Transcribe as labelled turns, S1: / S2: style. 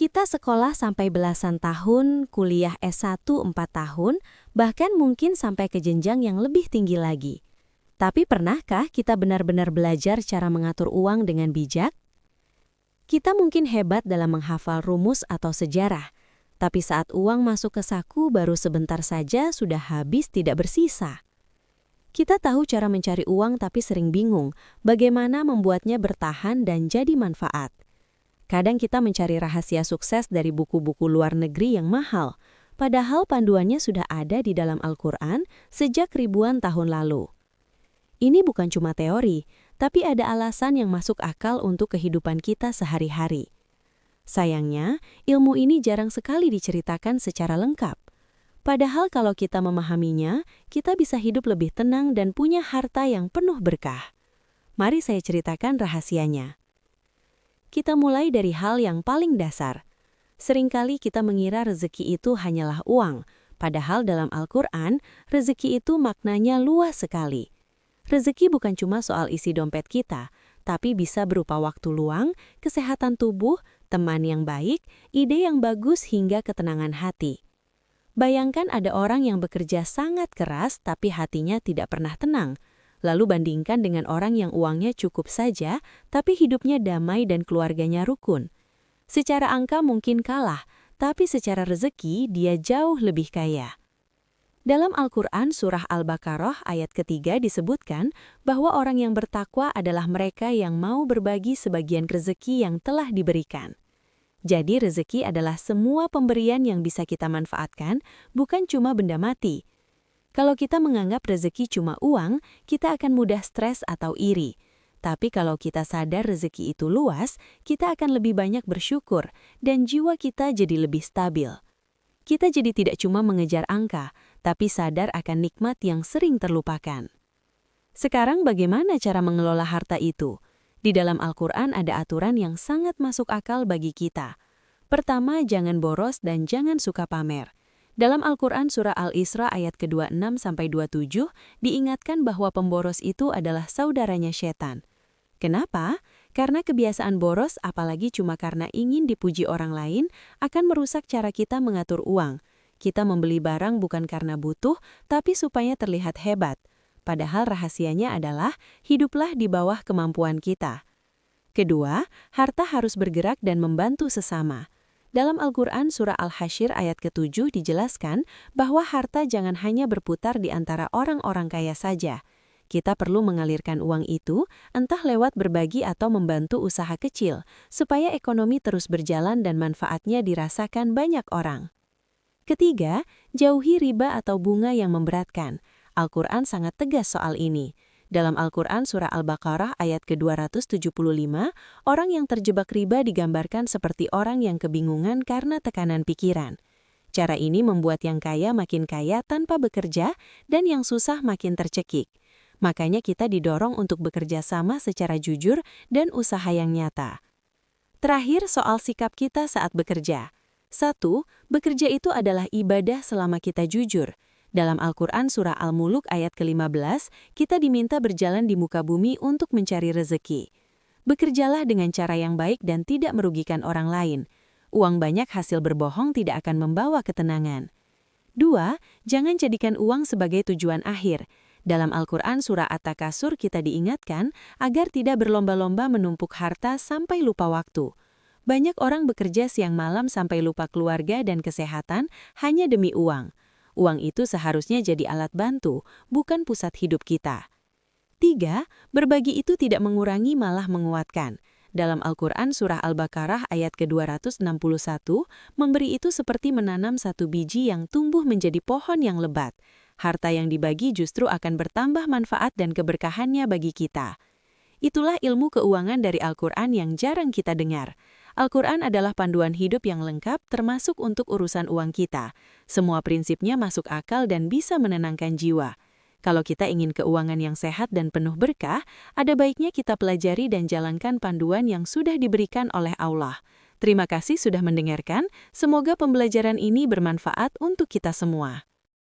S1: Kita sekolah sampai belasan tahun, kuliah S1 4 tahun, bahkan mungkin sampai ke jenjang yang lebih tinggi lagi. Tapi pernahkah kita benar-benar belajar cara mengatur uang dengan bijak? Kita mungkin hebat dalam menghafal rumus atau sejarah, tapi saat uang masuk ke saku baru sebentar saja sudah habis tidak bersisa. Kita tahu cara mencari uang tapi sering bingung bagaimana membuatnya bertahan dan jadi manfaat. Kadang kita mencari rahasia sukses dari buku-buku luar negeri yang mahal, padahal panduannya sudah ada di dalam Al-Quran sejak ribuan tahun lalu. Ini bukan cuma teori, tapi ada alasan yang masuk akal untuk kehidupan kita sehari-hari. Sayangnya, ilmu ini jarang sekali diceritakan secara lengkap. Padahal kalau kita memahaminya, kita bisa hidup lebih tenang dan punya harta yang penuh berkah. Mari saya ceritakan rahasianya. Kita mulai dari hal yang paling dasar. Seringkali kita mengira rezeki itu hanyalah uang, padahal dalam Al-Quran, rezeki itu maknanya luas sekali. Rezeki bukan cuma soal isi dompet kita, tapi bisa berupa waktu luang, kesehatan tubuh, teman yang baik, ide yang bagus hingga ketenangan hati. Bayangkan ada orang yang bekerja sangat keras tapi hatinya tidak pernah tenang. Lalu bandingkan dengan orang yang uangnya cukup saja, tapi hidupnya damai dan keluarganya rukun. Secara angka mungkin kalah, tapi secara rezeki dia jauh lebih kaya. Dalam Al-Quran surah Al-Baqarah ayat ketiga disebutkan bahwa orang yang bertakwa adalah mereka yang mau berbagi sebagian rezeki yang telah diberikan. Jadi rezeki adalah semua pemberian yang bisa kita manfaatkan, bukan cuma benda mati. Kalau kita menganggap rezeki cuma uang, kita akan mudah stres atau iri. Tapi kalau kita sadar rezeki itu luas, kita akan lebih banyak bersyukur dan jiwa kita jadi lebih stabil. Kita jadi tidak cuma mengejar angka, tapi sadar akan nikmat yang sering terlupakan. Sekarang bagaimana cara mengelola harta itu? Di dalam Al-Quran ada aturan yang sangat masuk akal bagi kita. Pertama, jangan boros dan jangan suka pamer. Dalam Al-Quran surah Al-Isra ayat ke-26-27 diingatkan bahwa pemboros itu adalah saudaranya setan. Kenapa? Karena kebiasaan boros apalagi cuma karena ingin dipuji orang lain akan merusak cara kita mengatur uang. Kita membeli barang bukan karena butuh, tapi supaya terlihat hebat. Padahal rahasianya adalah hiduplah di bawah kemampuan kita. Kedua, harta harus bergerak dan membantu sesama. Dalam Al-Quran surah Al-Hasyr ayat ke-7 dijelaskan bahwa harta jangan hanya berputar di antara orang-orang kaya saja. Kita perlu mengalirkan uang itu, entah lewat berbagi atau membantu usaha kecil, supaya ekonomi terus berjalan dan manfaatnya dirasakan banyak orang. Ketiga, jauhi riba atau bunga yang memberatkan. Al-Quran sangat tegas soal ini. Dalam Al-Quran surah Al-Baqarah ayat ke-275, orang yang terjebak riba digambarkan seperti orang yang kebingungan karena tekanan pikiran. Cara ini membuat yang kaya makin kaya tanpa bekerja dan yang susah makin tercekik. Makanya kita didorong untuk bekerja sama secara jujur dan usaha yang nyata. Terakhir, soal sikap kita saat bekerja. 1. Bekerja itu adalah ibadah selama kita jujur. Dalam Al-Quran surah Al-Muluk ayat ke-15, kita diminta berjalan di muka bumi untuk mencari rezeki. Bekerjalah dengan cara yang baik dan tidak merugikan orang lain. Uang banyak hasil berbohong tidak akan membawa ketenangan. 2. Jangan jadikan uang sebagai tujuan akhir. Dalam Al-Quran surah At-Takasur kita diingatkan agar tidak berlomba-lomba menumpuk harta sampai lupa waktu. Banyak orang bekerja siang malam sampai lupa keluarga dan kesehatan hanya demi uang. Uang itu seharusnya jadi alat bantu, bukan pusat hidup kita. 3. Berbagi itu tidak mengurangi malah menguatkan. Dalam Al-Quran surah Al-Baqarah ayat ke-261, memberi itu seperti menanam satu biji yang tumbuh menjadi pohon yang lebat. Harta yang dibagi justru akan bertambah manfaat dan keberkahannya bagi kita. Itulah ilmu keuangan dari Al-Quran yang jarang kita dengar. Al-Quran adalah panduan hidup yang lengkap termasuk untuk urusan uang kita. Semua prinsipnya masuk akal dan bisa menenangkan jiwa. Kalau kita ingin keuangan yang sehat dan penuh berkah, ada baiknya kita pelajari dan jalankan panduan yang sudah diberikan oleh Allah. Terima kasih sudah mendengarkan, semoga pembelajaran ini bermanfaat untuk kita semua.